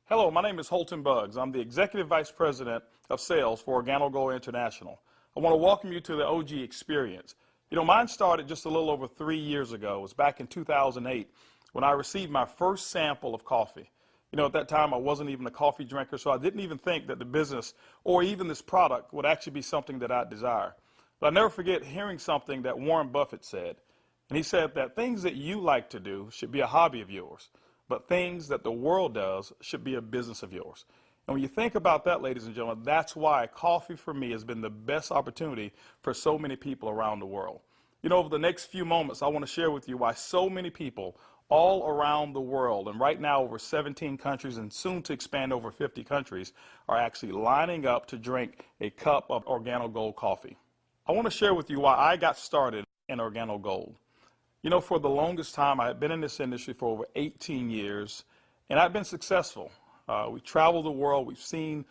Hello, my name is Holton Buggs. I'm the Executive Vice President of Sales for OrganoGold International. I want to welcome you to the OG experience. Mine started just a little over 3 years ago. It was back in 2008 when I received my first sample of coffee. At that time, I wasn't even a coffee drinker, so I didn't even think that the business or even this product would actually be something that I'd desire. But I'll never forget hearing something that Warren Buffett said. And he said that things that you like to do should be a hobby of yours, but things that the world does should be a business of yours. And when you think about that, ladies and gentlemen, that's why coffee for me has been the best opportunity for so many people around the world. Over the next few moments, I want to share with you why so many people all around the world, and right now over 17 countries and soon to expand over 50 countries, are actually lining up to drink a cup of OrganoGold coffee. I want to share with you why I got started in OrganoGold. For the longest time, I had been in this industry for over 18 years, and I've been successful. We traveled the world. We've seen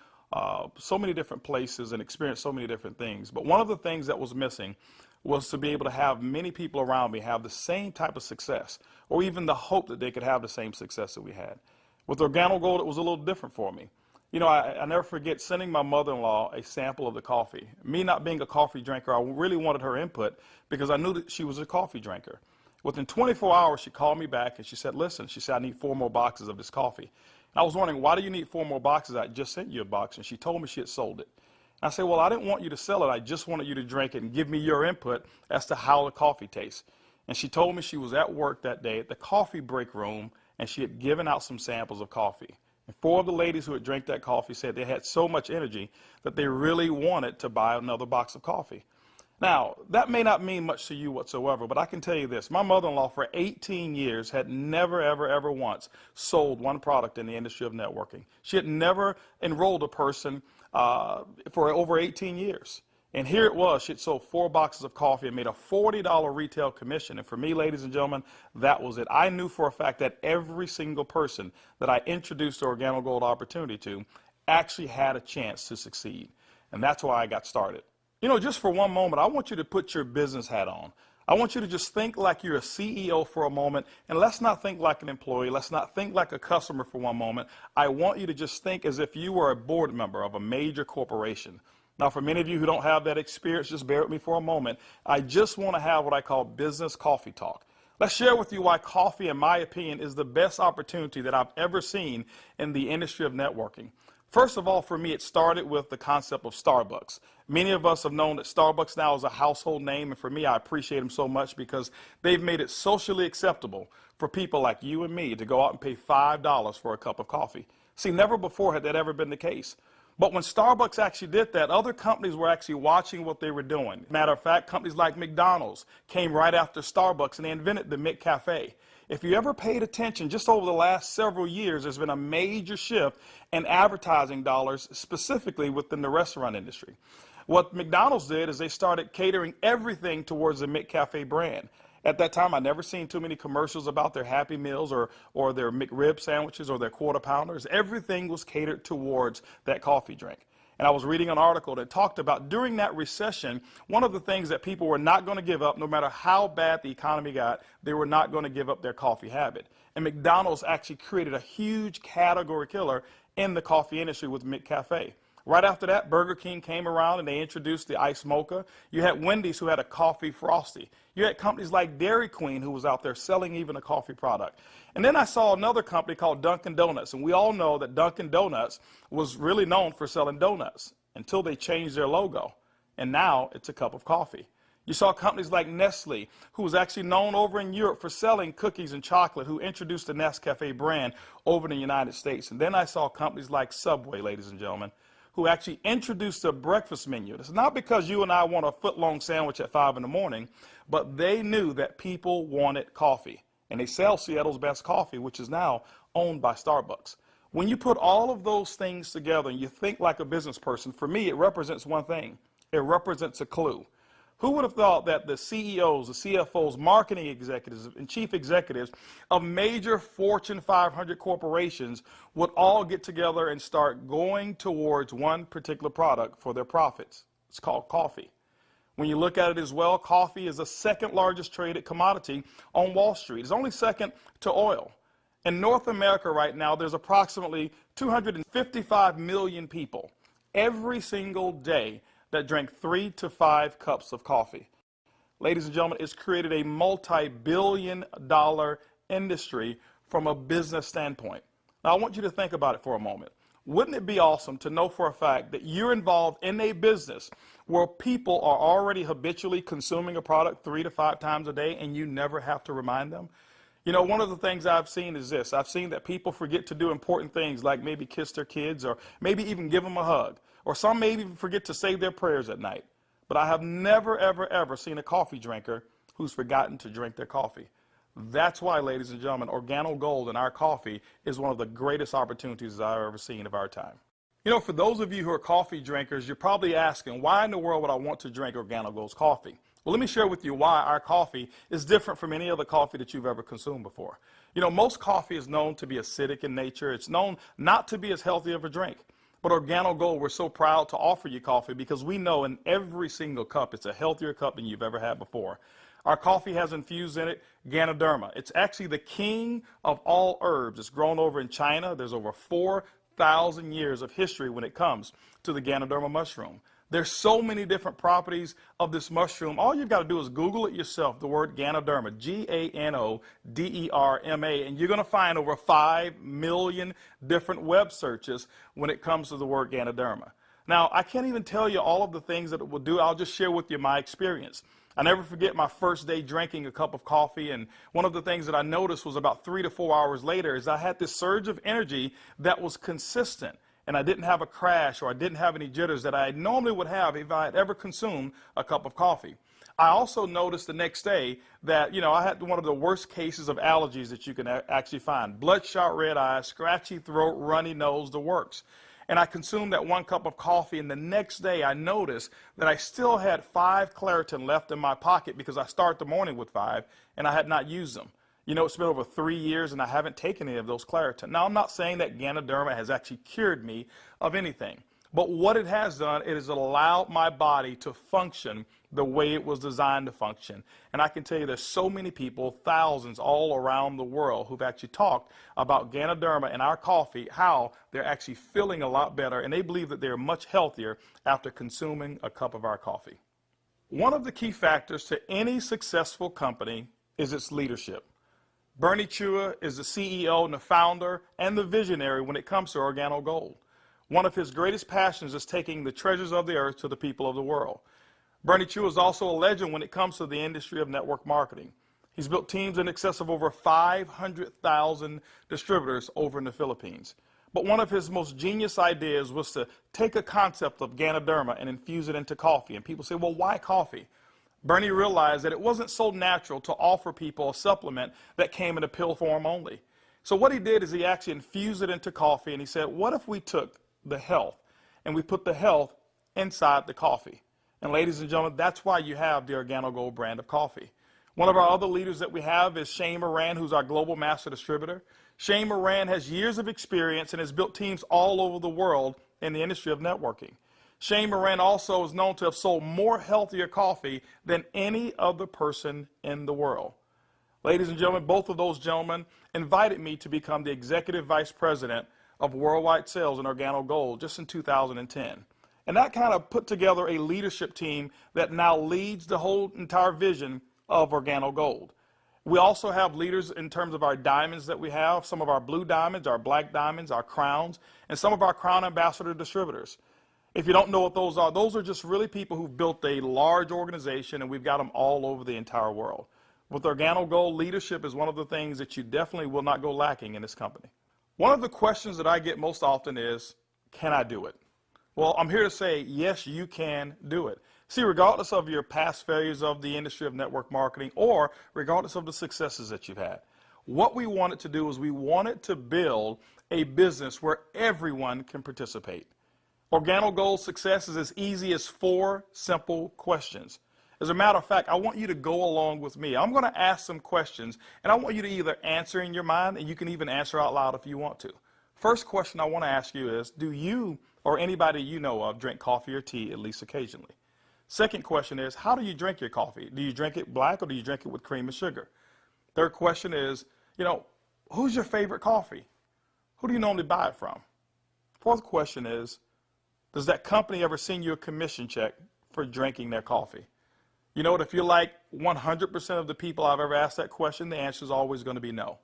so many different places and experienced so many different things. But one of the things that was missing was to be able to have many people around me have the same type of success, or even the hope that they could have the same success that we had. With OrganoGold, it was a little different for me. I never forget sending my mother-in-law a sample of the coffee. Me not being a coffee drinker, I really wanted her input because I knew that she was a coffee drinker. Within 24 hours, she called me back and she said, listen, she said, I need 4 more boxes of this coffee. And I was wondering, why do you need 4 more boxes? I just sent you a box. And she told me she had sold it. And I said, well, I didn't want you to sell it. I just wanted you to drink it and give me your input as to how the coffee tastes. And she told me she was at work that day at the coffee break room, and she had given out some samples of coffee. And 4 of the ladies who had drank that coffee said they had so much energy that they really wanted to buy another box of coffee. Now, that may not mean much to you whatsoever, but I can tell you this. My mother-in-law for 18 years had never, ever once sold one product in the industry of networking. She had never enrolled a person for over 18 years. And here it was. She had sold 4 boxes of coffee and made a $40 retail commission. And for me, ladies and gentlemen, that was it. I knew for a fact that every single person that I introduced the OrganoGold opportunity to actually had a chance to succeed. And that's why I got started. Just for one moment, I want you to put your business hat on. I want you to just think like you're a CEO for a moment, and let's not think like an employee. Let's not think like a customer for one moment. I want you to just think as if you were a board member of a major corporation. Now, for many of you who don't have that experience, just bear with me for a moment. I just want to have what I call business coffee talk. Let's share with you why coffee, in my opinion, is the best opportunity that I've ever seen in the industry of networking. First of all, for me, it started with the concept of Starbucks. Many of us have known that Starbucks now is a household name, and for me, I appreciate them so much because they've made it socially acceptable for people like you and me to go out and pay $5 for a cup of coffee. See, never before had that ever been the case. But when Starbucks actually did that, other companies were actually watching what they were doing. Matter of fact, companies like McDonald's came right after Starbucks, and they invented the McCafe. If you ever paid attention, just over the last several years, there's been a major shift in advertising dollars, specifically within the restaurant industry. What McDonald's did is they started catering everything towards the McCafe brand. At that time, I'd never seen too many commercials about their Happy Meals or their McRib sandwiches or their Quarter Pounders. Everything was catered towards that coffee drink. And I was reading an article that talked about during that recession, one of the things that people were not going to give up, no matter how bad the economy got, they were not going to give up their coffee habit. And McDonald's actually created a huge category killer in the coffee industry with McCafe. Right after that, Burger King came around and they introduced the Iced Mocha. You had Wendy's who had a coffee frosty. You had companies like Dairy Queen who was out there selling even a coffee product. And then I saw another company called Dunkin' Donuts. And we all know that Dunkin' Donuts was really known for selling donuts until they changed their logo. And now it's a cup of coffee. You saw companies like Nestle, who was actually known over in Europe for selling cookies and chocolate, who introduced the Nescafe brand over in the United States. And then I saw companies like Subway, ladies and gentlemen, who actually introduced a breakfast menu. It's not because you and I want a foot-long sandwich at 5 in the morning, but they knew that people wanted coffee. And they sell Seattle's best coffee, which is now owned by Starbucks. When you put all of those things together and you think like a business person, for me, it represents one thing. It represents a clue. Who would have thought that the CEOs, the CFOs, marketing executives, and chief executives of major Fortune 500 corporations would all get together and start going towards one particular product for their profits? It's called coffee. When you look at it as well, coffee is the second largest traded commodity on Wall Street. It's only second to oil. In North America right now, there's approximately 255 million people every single day that drink 3 to 5 cups of coffee. Ladies and gentlemen, it's created a multi-billion-dollar industry from a business standpoint. Now, I want you to think about it for a moment. Wouldn't it be awesome to know for a fact that you're involved in a business where people are already habitually consuming a product 3 to 5 times a day and you never have to remind them? You know, one of the things I've seen is this. I've seen that people forget to do important things like maybe kiss their kids or maybe even give them a hug. Or some may even forget to say their prayers at night. But I have never, ever, ever seen a coffee drinker who's forgotten to drink their coffee. That's why, ladies and gentlemen, OrganoGold in our coffee is one of the greatest opportunities I've ever seen of our time. You know, for those of you who are coffee drinkers, you're probably asking, why in the world would I want to drink OrganoGold's coffee? Well, let me share with you why our coffee is different from any other coffee that you've ever consumed before. You know, most coffee is known to be acidic in nature. It's known not to be as healthy of a drink. But OrganoGold, we're so proud to offer you coffee because we know in every single cup it's a healthier cup than you've ever had before. Our coffee has infused in it Ganoderma. It's actually the king of all herbs. It's grown over in China. There's over 4,000 years of history when it comes to the Ganoderma mushroom. There's so many different properties of this mushroom. All you've got to do is Google it yourself, the word Ganoderma, G-A-N-O-D-E-R-M-A, and you're going to find over 5 million different web searches when it comes to the word Ganoderma. Now, I can't even tell you all of the things that it will do. I'll just share with you my experience. I never forget my first day drinking a cup of coffee, and one of the things that I noticed was about 3 to 4 hours later is I had this surge of energy that was consistent, and I didn't have a crash or I didn't have any jitters that I normally would have if I had ever consumed a cup of coffee. I also noticed the next day that, you know, I had one of the worst cases of allergies that you can actually find. Bloodshot red eyes, scratchy throat, runny nose, the works. And I consumed that 1 cup of coffee, and the next day I noticed that I still had 5 Claritin left in my pocket because I start the morning with 5, and I had not used them. You know, it's been over 3 years, and I haven't taken any of those Claritin. Now, I'm not saying that Ganoderma has actually cured me of anything, but what it has done, it has allowed my body to function the way it was designed to function. And I can tell you there's so many people, thousands all around the world, who've actually talked about Ganoderma and our coffee, how they're actually feeling a lot better, and they believe that they're much healthier after consuming a cup of our coffee. One of the key factors to any successful company is its leadership. Bernie Chua is the CEO and the founder and the visionary when it comes to OrganoGold. One of his greatest passions is taking the treasures of the earth to the people of the world. Bernie Chua is also a legend when it comes to the industry of network marketing. He's built teams in excess of over 500,000 distributors over in the Philippines. But one of his most genius ideas was to take a concept of Ganoderma and infuse it into coffee. And people say, well, why coffee? Bernie realized that it wasn't so natural to offer people a supplement that came in a pill form only. So what he did is he actually infused it into coffee, and he said, what if we took the health and we put the health inside the coffee? And ladies and gentlemen, that's why you have the OrganoGold brand of coffee. One of our other leaders that we have is Shane Moran, who's our global master distributor. Shane Moran has years of experience and has built teams all over the world in the industry of networking. Shane Moran also is known to have sold more healthier coffee than any other person in the world. Ladies and gentlemen, both of those gentlemen invited me to become the executive vice president of worldwide sales in OrganoGold just in 2010. And that kind of put together a leadership team that now leads the whole entire vision of OrganoGold. We also have leaders in terms of our diamonds that we have, some of our blue diamonds, our black diamonds, our crowns, and some of our crown ambassador distributors. If you don't know what those are just really people who've built a large organization, and we've got them all over the entire world. With OrganoGold, leadership is one of the things that you definitely will not go lacking in this company. One of the questions that I get most often is, can I do it? Well, I'm here to say, yes, you can do it. See, regardless of your past failures of the industry of network marketing or regardless of the successes that you've had, what we wanted to do is we wanted to build a business where everyone can participate. OrganoGold's success is as easy as 4 simple questions. As a matter of fact, I want you to go along with me. I'm going to ask some questions, and I want you to either answer in your mind, and you can even answer out loud if you want to. First question I want to ask you is, do you or anybody you know of drink coffee or tea at least occasionally? Second question is, how do you drink your coffee? Do you drink it black or do you drink it with cream and sugar? Third question is, Who's your favorite coffee? Who do you normally buy it from? Fourth question is, does that company ever send you a commission check for drinking their coffee? You know what, if you're like 100% of the people I've ever asked that question, the answer is always going to be no.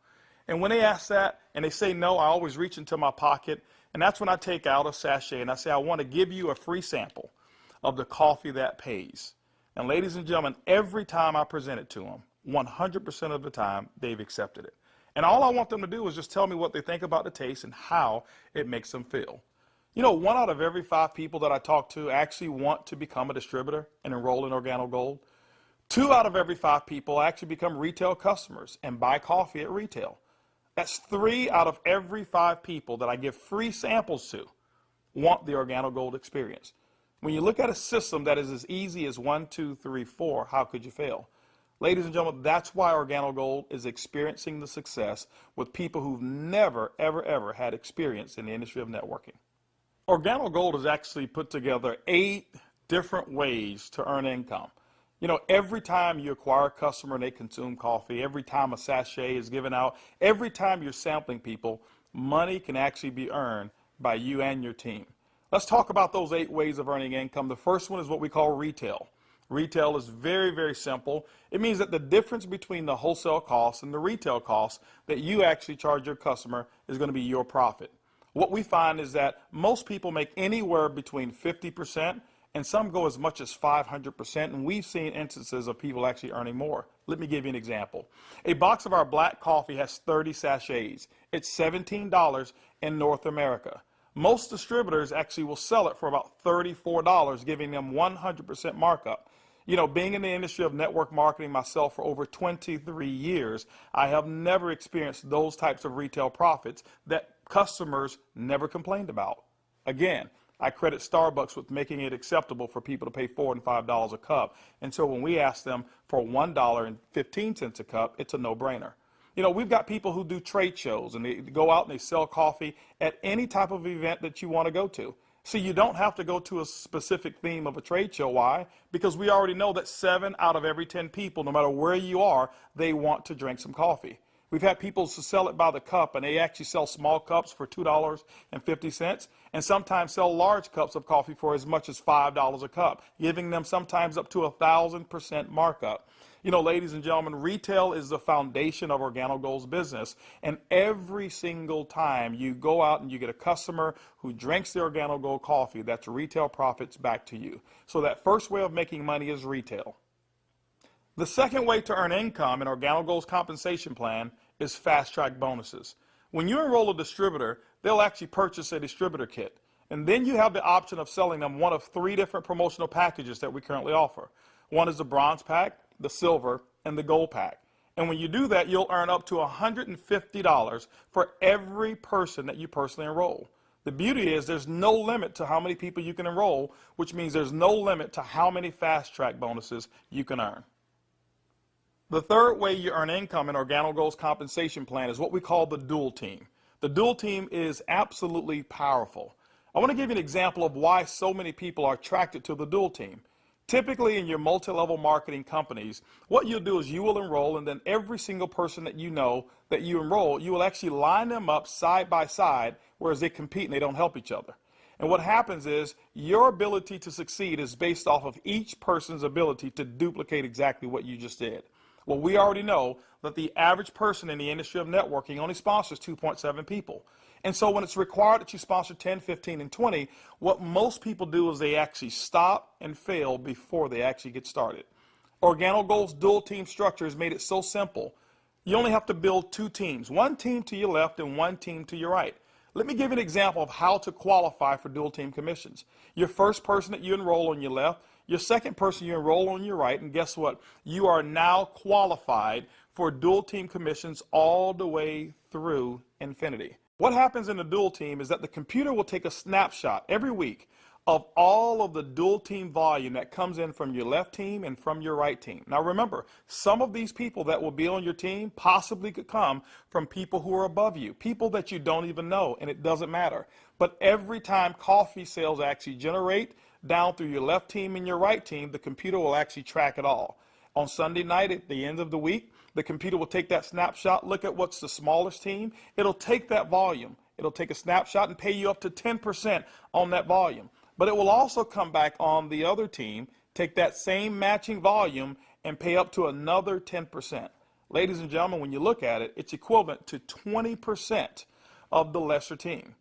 And when they ask that and they say no, I always reach into my pocket, and that's when I take out a sachet and I say, I want to give you a free sample of the coffee that pays. And ladies and gentlemen, every time I present it to them, 100% of the time, they've accepted it. And all I want them to do is just tell me what they think about the taste and how it makes them feel. You know, 1 out of every 5 people that I talk to actually want to become a distributor and enroll in OrganoGold. 2 out of every 5 people actually become retail customers and buy coffee at retail. That's 3 out of every 5 people that I give free samples to want the OrganoGold experience. When you look at a system that is as easy as 1, 2, 3, 4, how could you fail? Ladies and gentlemen, that's why OrganoGold is experiencing the success with people who've never, ever, ever had experience in the industry of networking. OrganoGold has actually put together 8 different ways to earn income. You know, every time you acquire a customer and they consume coffee, every time a sachet is given out, every time you're sampling people, money can actually be earned by you and your team. Let's talk about those 8 ways of earning income. The first one is what we call retail. Retail is very, very simple. It means that the difference between the wholesale cost and the retail cost that you actually charge your customer is going to be your profit. What we find is that most people make anywhere between 50% and some go as much as 500%, and we've seen instances of people actually earning more. Let me give you an example. A box of our black coffee has 30 sachets. It's $17 in North America. Most distributors actually will sell it for about $34, giving them 100% markup. You know, being in the industry of network marketing myself for over 23 years, I have never experienced those types of retail profits that customers never complained about. Again, I credit Starbucks with making it acceptable for people to pay $4 and $5 a cup. And so when we ask them for $1.15 a cup, it's a no-brainer. You know, we've got people who do trade shows and they go out and they sell coffee at any type of event that you want to go to. See, you don't have to go to a specific theme of a trade show. Why? Because we already know that 7 out of every 10 people, no matter where you are, they want to drink some coffee. We've had people to sell it by the cup, and they actually sell small cups for $2.50, and sometimes sell large cups of coffee for as much as $5 a cup, giving them sometimes up to 1,000% markup. You know, ladies and gentlemen, retail is the foundation of OrganoGold's business, and every single time you go out and you get a customer who drinks the OrganoGold coffee, that's retail profits back to you. So that first way of making money is retail. The second way to earn income in OrganoGold's compensation plan is fast-track bonuses. When you enroll a distributor, they'll actually purchase a distributor kit. And then you have the option of selling them one of 3 different promotional packages that we currently offer. One is the bronze pack, the silver, and the gold pack. And when you do that, you'll earn up to $150 for every person that you personally enroll. The beauty is there's no limit to how many people you can enroll, which means there's no limit to how many fast-track bonuses you can earn. The third way you earn income in OrganoGold's compensation plan is what we call the dual team. The dual team is absolutely powerful. I want to give you an example of why so many people are attracted to the dual team. Typically in your multi-level marketing companies, what you'll do is you will enroll, and then every single person that you know that you enroll, you will actually line them up side by side, whereas they compete and they don't help each other. And what happens is your ability to succeed is based off of each person's ability to duplicate exactly what you just did. Well, we already know that the average person in the industry of networking only sponsors 2.7 people. And so when it's required that you sponsor 10, 15, and 20, what most people do is they actually stop and fail before they actually get started. OrganoGold's dual team structure has made it so simple. You only have to build 2 teams, 1 team to your left and 1 team to your right. Let me give you an example of how to qualify for dual team commissions. Your first person that you enroll on your left, your second person you enroll on your right, and guess what? You are now qualified for dual team commissions all the way through infinity. What happens in the dual team is that the computer will take a snapshot every week of all of the dual team volume that comes in from your left team and from your right team. Now remember, some of these people that will be on your team possibly could come from people who are above you, people that you don't even know, and it doesn't matter. But every time coffee sales actually generate down through your left team and your right team, the computer will actually track it all. On Sunday night at the end of the week, the computer will take that snapshot, look at what's the smallest team. It'll take that volume. It'll take a snapshot and pay you up to 10% on that volume. But it will also come back on the other team, take that same matching volume and pay up to another 10%. Ladies and gentlemen, when you look at it, it's equivalent to 20% of the lesser team.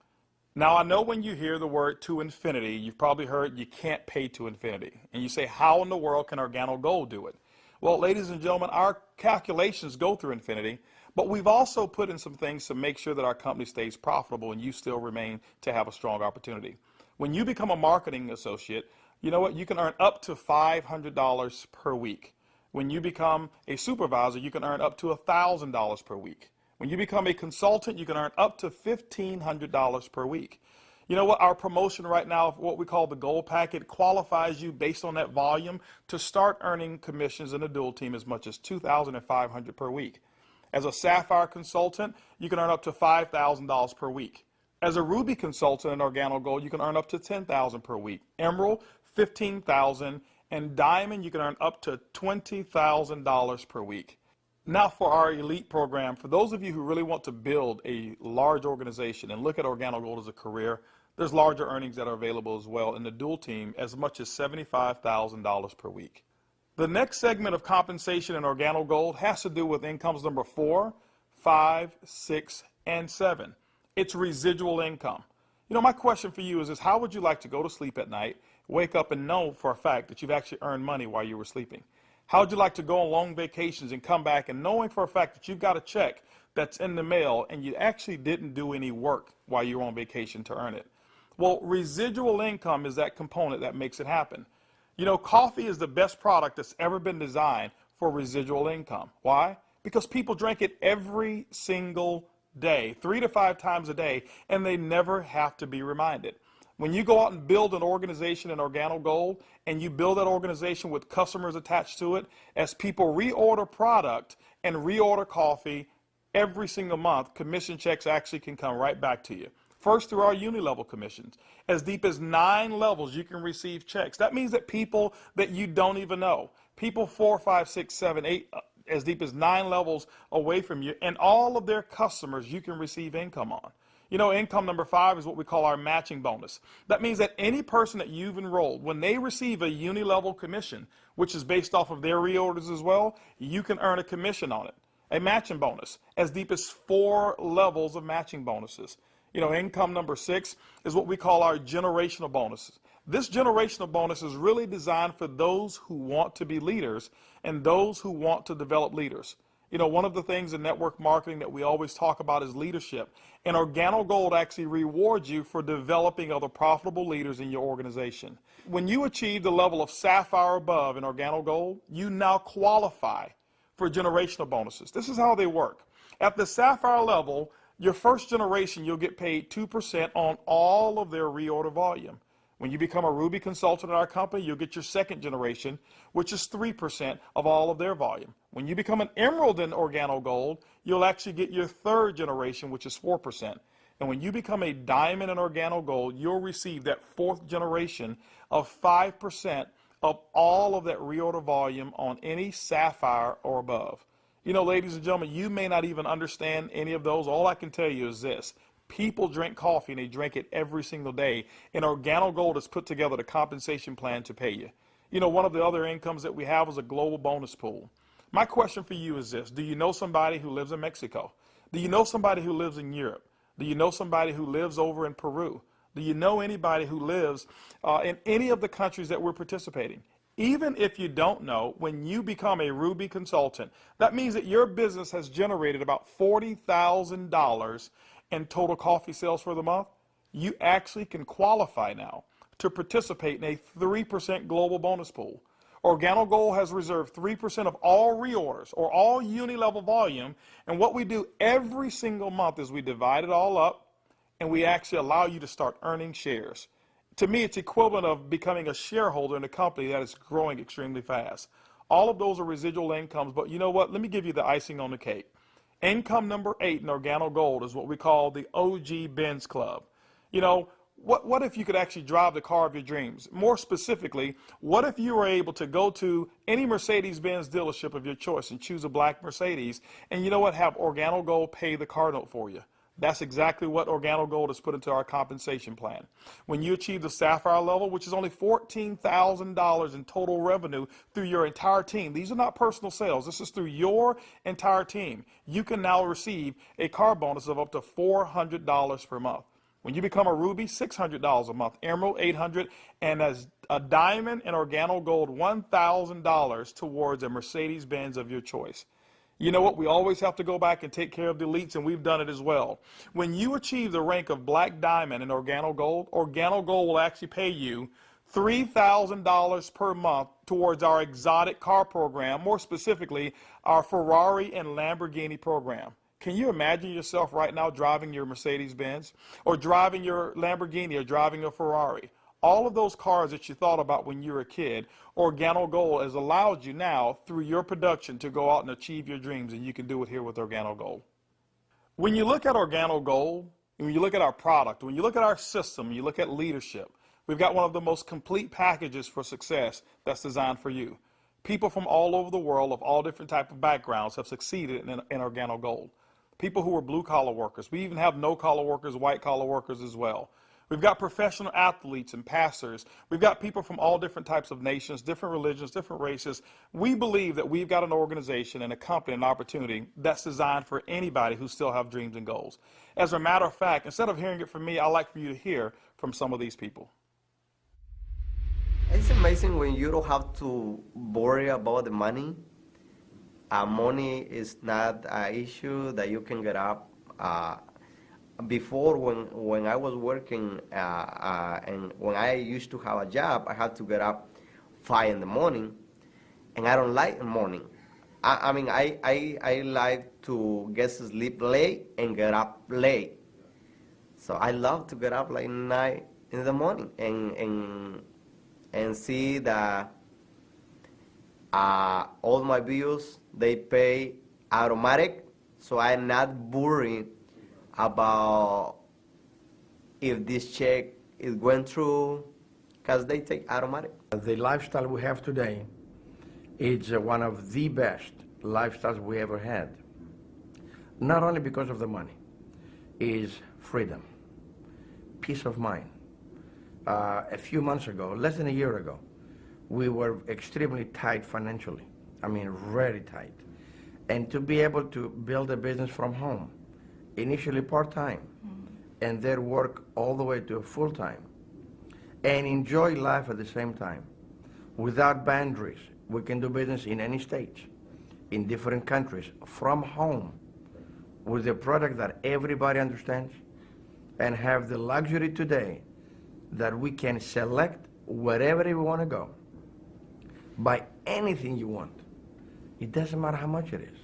Now, I know when you hear the word to infinity, you've probably heard you can't pay to infinity. And you say, how in the world can OrganoGold do it? Well, ladies and gentlemen, our calculations go through infinity, but we've also put in some things to make sure that our company stays profitable and you still remain to have a strong opportunity. When you become a marketing associate, you know what? You can earn up to $500 per week. When you become a supervisor, you can earn up to $1,000 per week. When you become a consultant, you can earn up to $1,500 per week. You know what? Our promotion right now, what we call the Gold Packet, qualifies you based on that volume to start earning commissions in a dual team as much as $2,500 per week. As a Sapphire consultant, you can earn up to $5,000 per week. As a Ruby consultant in OrganoGold, you can earn up to $10,000 per week. Emerald, $15,000, and Diamond, you can earn up to $20,000 per week. Now for our elite program, for those of you who really want to build a large organization and look at OrganoGold as a career, there's larger earnings that are available as well in the dual team, as much as $75,000 per week. The next segment of compensation in OrganoGold has to do with incomes number 4, 5, 6, and 7. It's residual income. You know, my question for you is how would you like to go to sleep at night, wake up and know for a fact that you've actually earned money while you were sleeping? How would you like to go on long vacations and come back and knowing for a fact that you've got a check that's in the mail and you actually didn't do any work while you were on vacation to earn it? Well, residual income is that component that makes it happen. You know, coffee is the best product that's ever been designed for residual income. Why? Because people drink it every single day, 3 to 5 times a day, and they never have to be reminded. When you go out and build an organization in OrganoGold and you build that organization with customers attached to it, as people reorder product and reorder coffee every single month, commission checks actually can come right back to you. First, through our uni-level commissions. As deep as 9 levels, you can receive checks. That means that people that you don't even know, people 4, 5, 6, 7, 8, as deep as 9 levels away from you, and all of their customers you can receive income on. You know, income number 5 is what we call our matching bonus. That means that any person that you've enrolled, when they receive a uni-level commission, which is based off of their reorders as well, you can earn a commission on it. A matching bonus, as deep as 4 levels of matching bonuses. You know, income number 6 is what we call our generational bonuses. This generational bonus is really designed for those who want to be leaders and those who want to develop leaders. You know, one of the things in network marketing that we always talk about is leadership. And OrganoGold actually rewards you for developing other profitable leaders in your organization. When you achieve the level of Sapphire above in OrganoGold, you now qualify for generational bonuses. This is how they work. At the Sapphire level, your first generation, you'll get paid 2% on all of their reorder volume. When you become a Ruby consultant in our company, you'll get your second generation, which is 3% of all of their volume. When you become an Emerald in OrganoGold, you'll actually get your third generation, which is 4%. And when you become a Diamond in OrganoGold, you'll receive that fourth generation of 5% of all of that reorder volume on any Sapphire or above. You know, ladies and gentlemen, you may not even understand any of those. All I can tell you is this. People drink coffee and they drink it every single day. And OrganoGold has put together the compensation plan to pay you. You know, one of the other incomes that we have is a global bonus pool. My question for you is this. Do you know somebody who lives in Mexico? Do you know somebody who lives in Europe? Do you know somebody who lives over in Peru? Do you know anybody who lives in any of the countries that we're participating? Even if you don't know, when you become a Ruby consultant, that means that your business has generated about $40,000 in total coffee sales for the month. You actually can qualify now to participate in a 3% global bonus pool. OrganoGold has reserved 3% of all reorders or all uni-level volume, and what we do every single month is we divide it all up and we actually allow you to start earning shares. To me, it's equivalent of becoming a shareholder in a company that is growing extremely fast. All of those are residual incomes, but you know what? Let me give you the icing on the cake. Income number 8 in OrganoGold is what we call the OG Benz Club. You know, What if you could actually drive the car of your dreams? More specifically, what if you were able to go to any Mercedes-Benz dealership of your choice and choose a black Mercedes, and you know what, have OrganoGold pay the car note for you? That's exactly what OrganoGold has put into our compensation plan. When you achieve the Sapphire level, which is only $14,000 in total revenue through your entire team, these are not personal sales, this is through your entire team, you can now receive a car bonus of up to $400 per month. When you become a Ruby, $600 a month, Emerald, $800, and as a Diamond and OrganoGold, $1,000 towards a Mercedes-Benz of your choice. You know what? We always have to go back and take care of the elites, and we've done it as well. When you achieve the rank of Black Diamond in OrganoGold, OrganoGold will actually pay you $3,000 per month towards our exotic car program, more specifically, our Ferrari and Lamborghini program. Can you imagine yourself right now driving your Mercedes-Benz, or driving your Lamborghini, or driving a Ferrari? All of those cars that you thought about when you were a kid, OrganoGold has allowed you now, through your production, to go out and achieve your dreams, and you can do it here with OrganoGold. When you look at OrganoGold, when you look at our product, when you look at our system, you look at leadership, we've got one of the most complete packages for success that's designed for you. People from all over the world of all different types of backgrounds have succeeded in OrganoGold. People who are blue-collar workers. We even have no-collar workers, white-collar workers as well. We've got professional athletes and pastors. We've got people from all different types of nations, different religions, different races. We believe that we've got an organization and a company, an opportunity that's designed for anybody who still have dreams and goals. As a matter of fact, instead of hearing it from me, I'd like for you to hear from some of these people. It's amazing when you don't have to worry about the money. Money is not an issue that you can get up. Before, when I was working and when I used to have a job, I had to get up 5 in the morning, and I don't like the morning. I mean, I like to get to sleep late and get up late. So I love to get up like 9 in the morning and see that all my bills, they pay automatic, so I'm not worried about if this check is going through, because they take automatic. The lifestyle we have today is one of the best lifestyles we ever had. Not only because of the money, is freedom, peace of mind. A few months ago, less than a year ago, we were extremely tight financially. I mean, very tight. And to be able to build a business from home, initially part-time, and then work all the way to full-time, and enjoy life at the same time, without boundaries. We can do business in any state, in different countries, from home, with a product that everybody understands, and have the luxury today that we can select wherever we want to go, buy anything you want. It doesn't matter how much it is,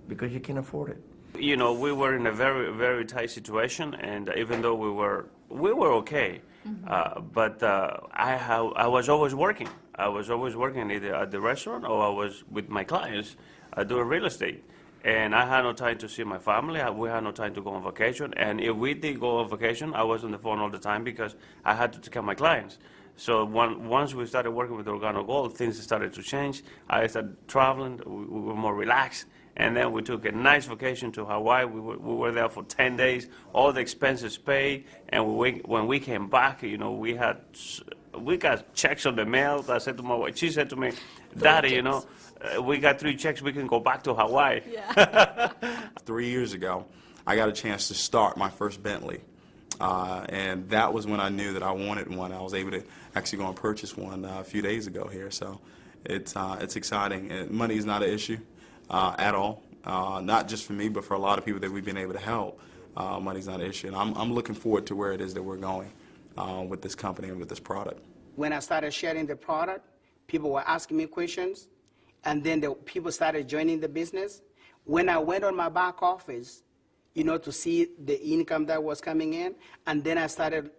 because you can afford it. You know, we were in a very, very tight situation, and even though we were okay, but I was always working. I was always working either at the restaurant or I was with my clients doing real estate. And I had no time to see my family. We had no time to go on vacation. And if we did go on vacation, I was on the phone all the time because I had to take care of my clients. So once we started working with OrganoGold, things started to change. I started traveling. We were more relaxed. And then we took a nice vacation to Hawaii. We were there for 10 days, all the expenses paid. And when we came back, you know, we got checks on the mail. I said to my wife, she said to me, Daddy, you know, we got 3 checks, we can go back to Hawaii. Yeah. 3 years ago, I got a chance to start my first Bentley. And that was when I knew that I wanted one. I was able to actually go and purchase one a few days ago here. So it's exciting. And money is not an issue at all. Not just for me, but for a lot of people that we've been able to help. Money's not an issue. And I'm looking forward to where it is that we're going with this company and with this product. When I started sharing the product, people were asking me questions, and then the people started joining the business. When I went on my back office, you know, to see the income that was coming in, and then I started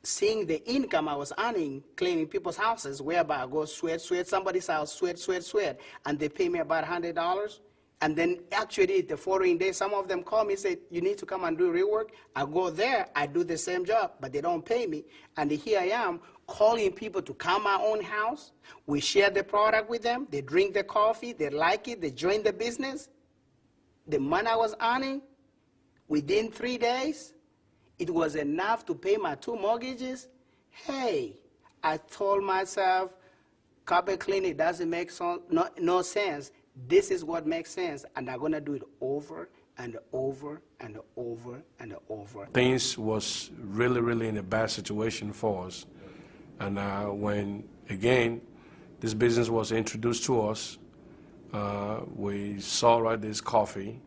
seeing the income I was earning cleaning people's houses, whereby I go sweat somebody's house, sweat, and they pay me about $100. And then actually the following day, some of them call me and say, you need to come and do rework. I go there, I do the same job, but they don't pay me. And here I am calling people to come my own house. We share the product with them. They drink the coffee. They like it. They join the business. The money I was earning, within 3 days, it was enough to pay my 2 mortgages. Hey, I told myself, carpet cleaning doesn't make no sense. This is what makes sense, and I'm gonna do it over and over and over and over. Things was really in a bad situation for us. And when, again, this business was introduced to us, we saw this coffee,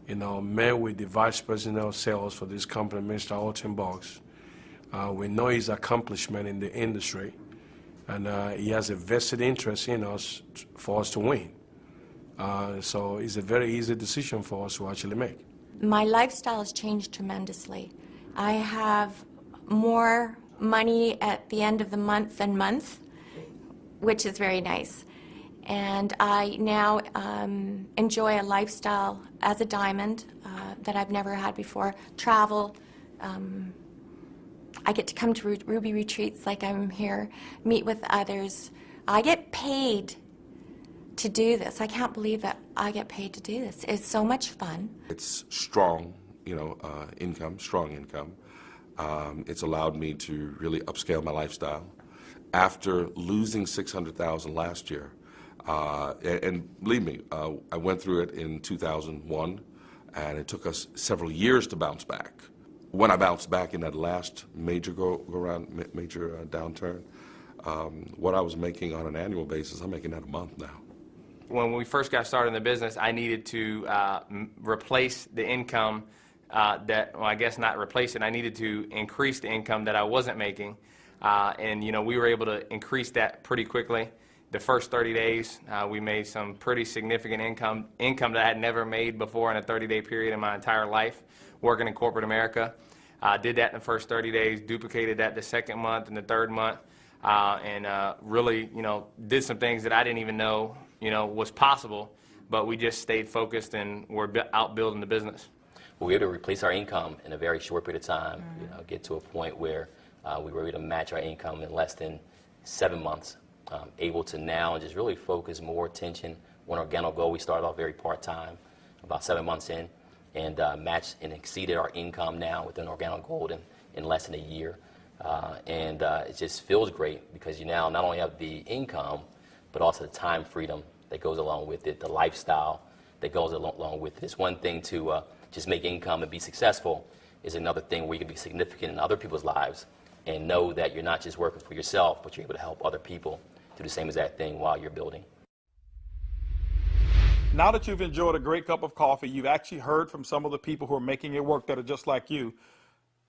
met with the vice president of sales for this company, Mr. Holton. We know his accomplishment in the industry, and he has a vested interest in us for us to win. So it's a very easy decision for us to actually make. My lifestyle has changed tremendously. I have more money at the end of the month, which is very nice. And I now enjoy a lifestyle as a diamond that I've never had before. Travel. I get to come to Ruby retreats like I'm here, meet with others. I get paid to do this. I can't believe that I get paid to do this. It's so much fun. It's strong, income, strong income. It's allowed me to really upscale my lifestyle. After losing $600,000 last year, and believe me, I went through it in 2001, and it took us several years to bounce back. When I bounced back in that last major downturn, what I was making on an annual basis, I'm making that a month now. When we first got started in the business, I needed to replace the income I guess not replace it. I needed to increase the income that I wasn't making. And we were able to increase that pretty quickly. The first 30 days, we made some pretty significant income that I had never made before in a 30-day period in my entire life working in corporate America. Did that in the first 30 days, duplicated that the second month and the third month, and really, did some things that I didn't even know, was possible, but we just stayed focused and we're out building the business. We were able to replace our income in a very short period of time, get to a point where we were able to match our income in less than 7 months. Able to now just really focus more attention on OrganoGold. We started off very part-time, about 7 months in, and matched and exceeded our income now within OrganoGold in less than a year. And it just feels great because you now not only have the income, but also the time freedom that goes along with it, the lifestyle that goes along with it. It's one thing to just make income and be successful. Is another thing where you can be significant in other people's lives and know that you're not just working for yourself, but you're able to help other people do the same exact thing while you're building. Now that you've enjoyed a great cup of coffee, you've actually heard from some of the people who are making it work that are just like you.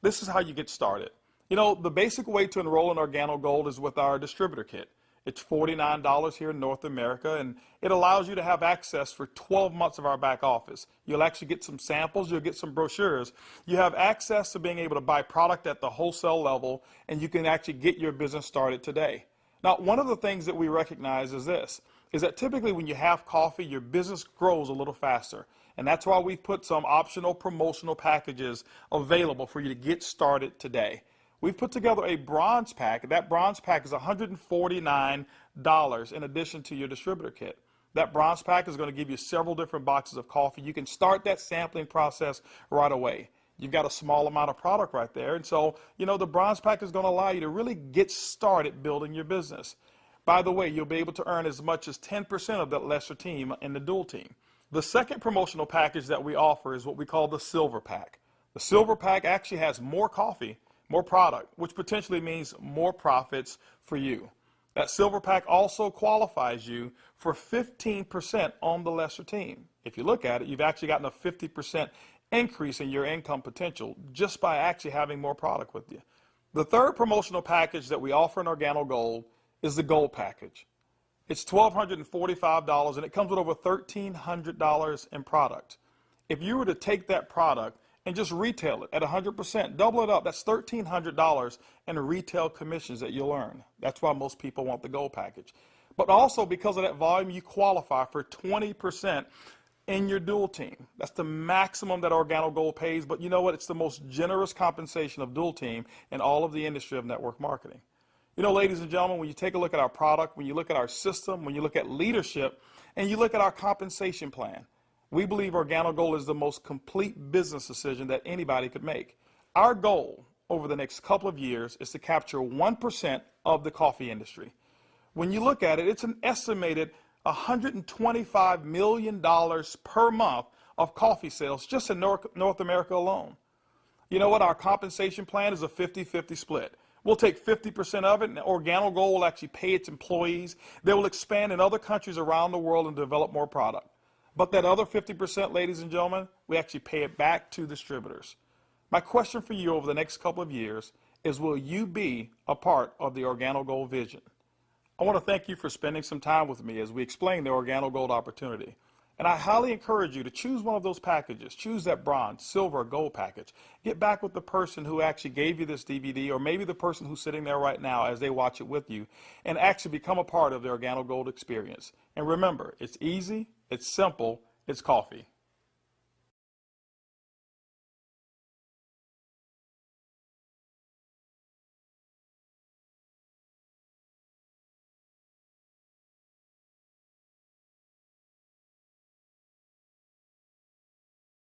This is how you get started. The basic way to enroll in OrganoGold is with our distributor kit. It's $49 here in North America, and it allows you to have access for 12 months of our back office. You'll actually get some samples, you'll get some brochures. You have access to being able to buy product at the wholesale level, and you can actually get your business started today. Now, one of the things that we recognize is this, is that typically when you have coffee, your business grows a little faster. And that's why we've put some optional promotional packages available for you to get started today. We've put together a bronze pack. That bronze pack is $149 in addition to your distributor kit. That bronze pack is going to give you several different boxes of coffee. You can start that sampling process right away. You've got a small amount of product right there. And so, the bronze pack is going to allow you to really get started building your business. By the way, you'll be able to earn as much as 10% of that lesser team in the dual team. The second promotional package that we offer is what we call the silver pack. The silver pack actually has more coffee, more product, which potentially means more profits for you. That silver pack also qualifies you for 15% on the lesser team. If you look at it, you've actually gotten a 50% increase in your income potential just by actually having more product with you. The third promotional package that we offer in OrganoGold is the gold package. It's $1,245 and it comes with over $1,300 in product. If you were to take that product and just retail it at 100%, double it up, that's $1,300 in retail commissions that you'll earn. That's why most people want the gold package. But also because of that volume, you qualify for 20% in your dual team. That's the maximum that OrganoGold pays, but you know what? It's the most generous compensation of dual team in all of the industry of network marketing. You know, ladies and gentlemen, when you take a look at our product, when you look at our system, when you look at leadership, and you look at our compensation plan, we believe OrganoGold is the most complete business decision that anybody could make. Our goal over the next couple of years is to capture 1% of the coffee industry. When you look at it, it's an estimated $125 million per month of coffee sales just in North America alone. You know what? Our compensation plan is a 50-50 split. We'll take 50% of it, and OrganoGold will actually pay its employees. They will expand in other countries around the world and develop more product. But that other 50%, ladies and gentlemen, we actually pay it back to distributors. My question for you over the next couple of years is, will you be a part of the OrganoGold vision? I want to thank you for spending some time with me as we explain the OrganoGold opportunity. And I highly encourage you to choose one of those packages. Choose that bronze, silver, or gold package. Get back with the person who actually gave you this DVD, or maybe the person who's sitting there right now as they watch it with you, and actually become a part of the OrganoGold experience. And remember, it's easy, it's simple, it's coffee.